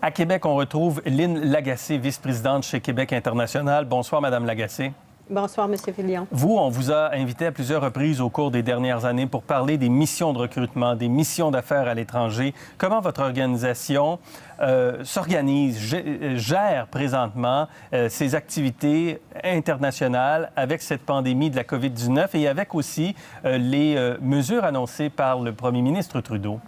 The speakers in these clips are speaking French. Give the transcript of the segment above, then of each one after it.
À Québec, on retrouve Lynne Lagacé, vice-présidente chez Québec International. Bonsoir, Madame Lagacé. Bonsoir, M. Fillon. Vous, on vous a invité à plusieurs reprises au cours des dernières années pour parler des missions de recrutement, des missions d'affaires à l'étranger. Comment votre organisation s'organise, gère présentement ses activités internationales avec cette pandémie de la COVID-19 et avec aussi les mesures annoncées par le premier ministre Trudeau?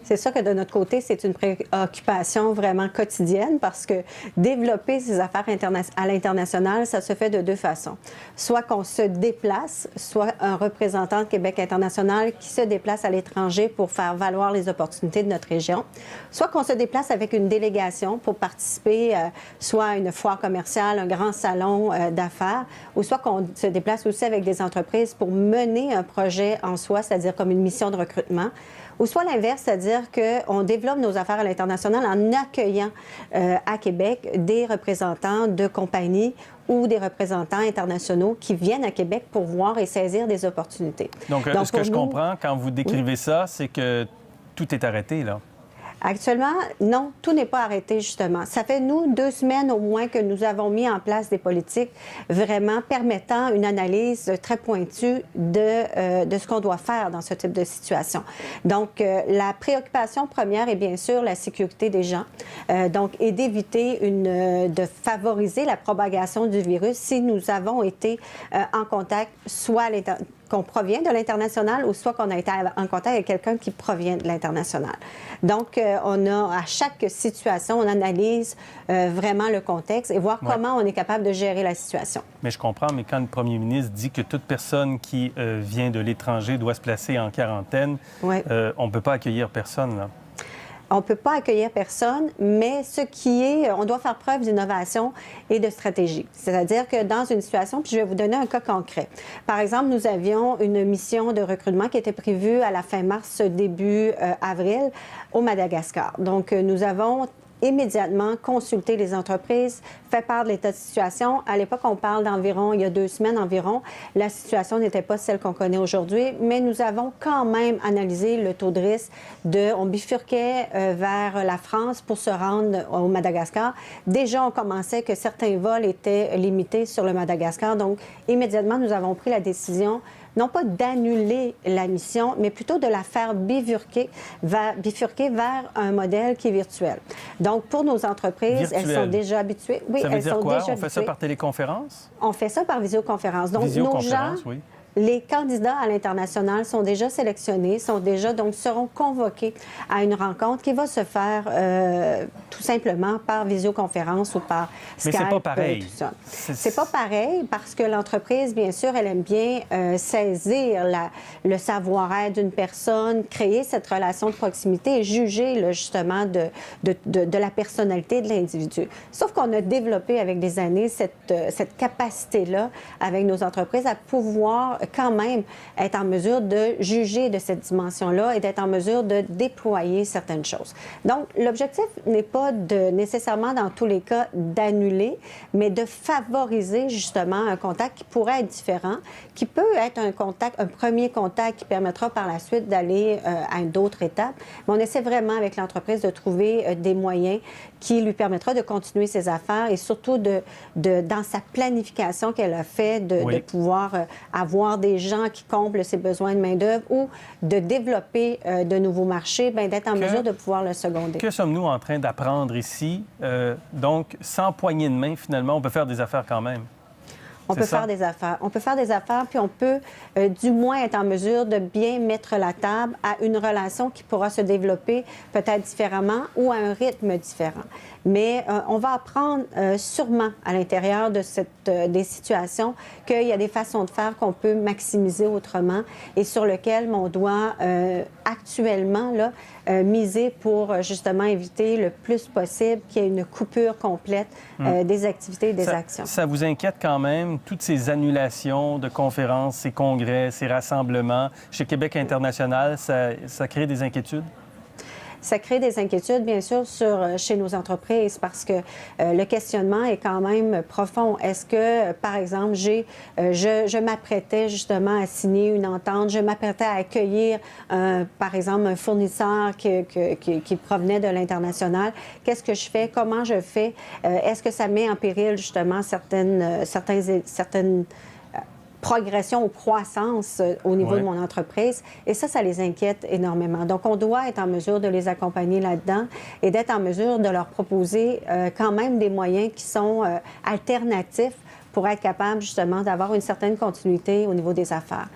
C'est sûr que de notre côté, c'est une préoccupation vraiment quotidienne parce que développer ces affaires à l'international, ça se fait de deux façons. Soit qu'on se déplace, soit un représentant de Québec International qui se déplace à l'étranger pour faire valoir les opportunités de notre région, soit qu'on se déplace avec une délégation pour participer soit à une foire commerciale, un grand salon d'affaires, ou soit qu'on se déplace aussi avec des entreprises pour mener un projet en soi, c'est-à-dire comme une mission de recrutement, ou soit l'inverse, c'est-à-dire qu'on développe nos affaires à l'international en accueillant à Québec des représentants de compagnies ou des représentants internationaux qui viennent à Québec pour voir et saisir des opportunités. Donc ce que je comprends quand vous décrivez ça, c'est que tout est arrêté, là. Actuellement, non, tout n'est pas arrêté, justement. Ça fait, nous, 2 semaines au moins que nous avons mis en place des politiques vraiment permettant une analyse très pointue de ce qu'on doit faire dans ce type de situation. Donc, la préoccupation première est bien sûr la sécurité des gens, et d'éviter de favoriser la propagation du virus si nous avons été en contact, soit qu'on provient de l'international ou soit qu'on a été en contact avec quelqu'un qui provient de l'international. Donc, on a, à chaque situation, on analyse vraiment le contexte et voir comment on est capable de gérer la situation. Mais je comprends, mais quand le premier ministre dit que toute personne qui vient de l'étranger doit se placer en quarantaine, on ne peut pas accueillir personne, là. On ne peut pas accueillir personne, mais on doit faire preuve d'innovation et de stratégie. C'est-à-dire que dans une situation, puis je vais vous donner un cas concret. Par exemple, nous avions une mission de recrutement qui était prévue à la fin mars, début avril, au Madagascar. Donc, nous avons immédiatement consulter les entreprises, fait part de l'état de situation. À l'époque, on parle d'environ, il y a 2 semaines environ, la situation n'était pas celle qu'on connaît aujourd'hui, mais nous avons quand même analysé le taux de risque on bifurquait vers la France pour se rendre au Madagascar. Déjà, on commençait que certains vols étaient limités sur le Madagascar, donc immédiatement, nous avons pris la décision non pas d'annuler la mission, mais plutôt de la faire bifurquer vers un modèle qui est virtuel. Donc, pour nos entreprises, elles sont déjà habituées. Oui, ça veut dire quoi? On fait ça par téléconférence? On fait ça par visioconférence. Donc, nos gens, oui. Les candidats à l'international sont déjà sélectionnés, seront convoqués à une rencontre qui va se faire tout simplement par visioconférence ou par Skype. Mais c'est pas pareil. Tout ça. C'est pas pareil parce que l'entreprise, bien sûr, elle aime bien saisir le savoir-être d'une personne, créer cette relation de proximité et juger là, justement de la personnalité de l'individu. Sauf qu'on a développé avec des années cette capacité-là avec nos entreprises à pouvoir quand même être en mesure de juger de cette dimension-là et d'être en mesure de déployer certaines choses. Donc, l'objectif n'est pas nécessairement dans tous les cas d'annuler, mais de favoriser justement un contact qui pourrait être différent, qui peut être un premier contact qui permettra par la suite d'aller à d'autres étapes. Mais on essaie vraiment avec l'entreprise de trouver des moyens qui lui permettra de continuer ses affaires et surtout dans sa planification qu'elle a fait, de pouvoir avoir des gens qui comblent ses besoins de main-d'œuvre ou de développer de nouveaux marchés, d'être en mesure de pouvoir le seconder. Que sommes-nous en train d'apprendre ici? Donc, sans poignée de main, finalement, on peut faire des affaires quand même. On peut faire des affaires. On peut faire des affaires, puis on peut du moins être en mesure de bien mettre la table à une relation qui pourra se développer peut-être différemment ou à un rythme différent. Mais on va apprendre sûrement à l'intérieur de des situations qu'il y a des façons de faire qu'on peut maximiser autrement et sur lesquelles on doit actuellement là, miser pour justement éviter le plus possible qu'il y ait une coupure complète des activités et des actions. Ça vous inquiète quand même, toutes ces annulations de conférences, ces congrès, ces rassemblements chez Québec International, ça crée des inquiétudes? ça crée des inquiétudes, bien sûr, chez nos entreprises parce que le questionnement est quand même profond. Est-ce que, par exemple, je m'apprêtais justement à signer une entente, je m'apprêtais à accueillir, par exemple, un fournisseur qui provenait de l'international. Qu'est-ce que je fais? Comment je fais? Est-ce que ça met en péril justement certaines progression ou croissance au niveau de mon entreprise. Et ça les inquiète énormément. Donc, on doit être en mesure de les accompagner là-dedans et d'être en mesure de leur proposer quand même des moyens qui sont alternatifs pour être capable justement d'avoir une certaine continuité au niveau des affaires.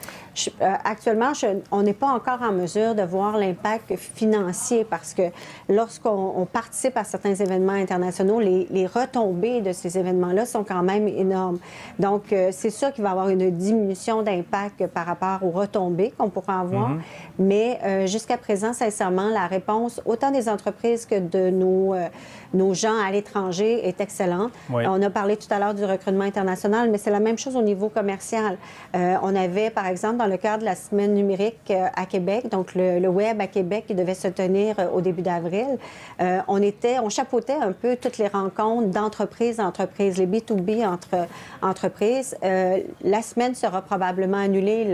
Actuellement, on n'est pas encore en mesure de voir l'impact financier parce que lorsqu'on participe à certains événements internationaux, les retombées de ces événements-là sont quand même énormes. Donc, c'est sûr qu'il va y avoir une diminution d'impact par rapport aux retombées qu'on pourra avoir. Mais jusqu'à présent, sincèrement, la réponse, autant des entreprises que de nos gens à l'étranger, est excellente. Oui. On a parlé tout à l'heure du recrutement international, mais c'est la même chose au niveau commercial. On avait, par exemple, dans le cadre de la semaine numérique à Québec, donc le web à Québec qui devait se tenir au début d'avril, on chapeautait un peu toutes les rencontres d'entreprise à entreprise, les B2B entre entreprises. La semaine sera probablement annulée.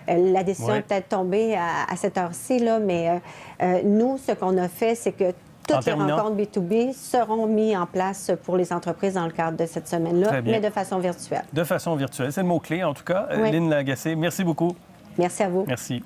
La décision est peut-être tombée à cette heure-ci, là, mais nous, ce qu'on a fait, c'est que toutes les rencontres B2B seront mises en place pour les entreprises dans le cadre de cette semaine-là, mais de façon virtuelle. De façon virtuelle. C'est le mot-clé, en tout cas. Oui. Lynne Lagacé, merci beaucoup. Merci à vous. Merci.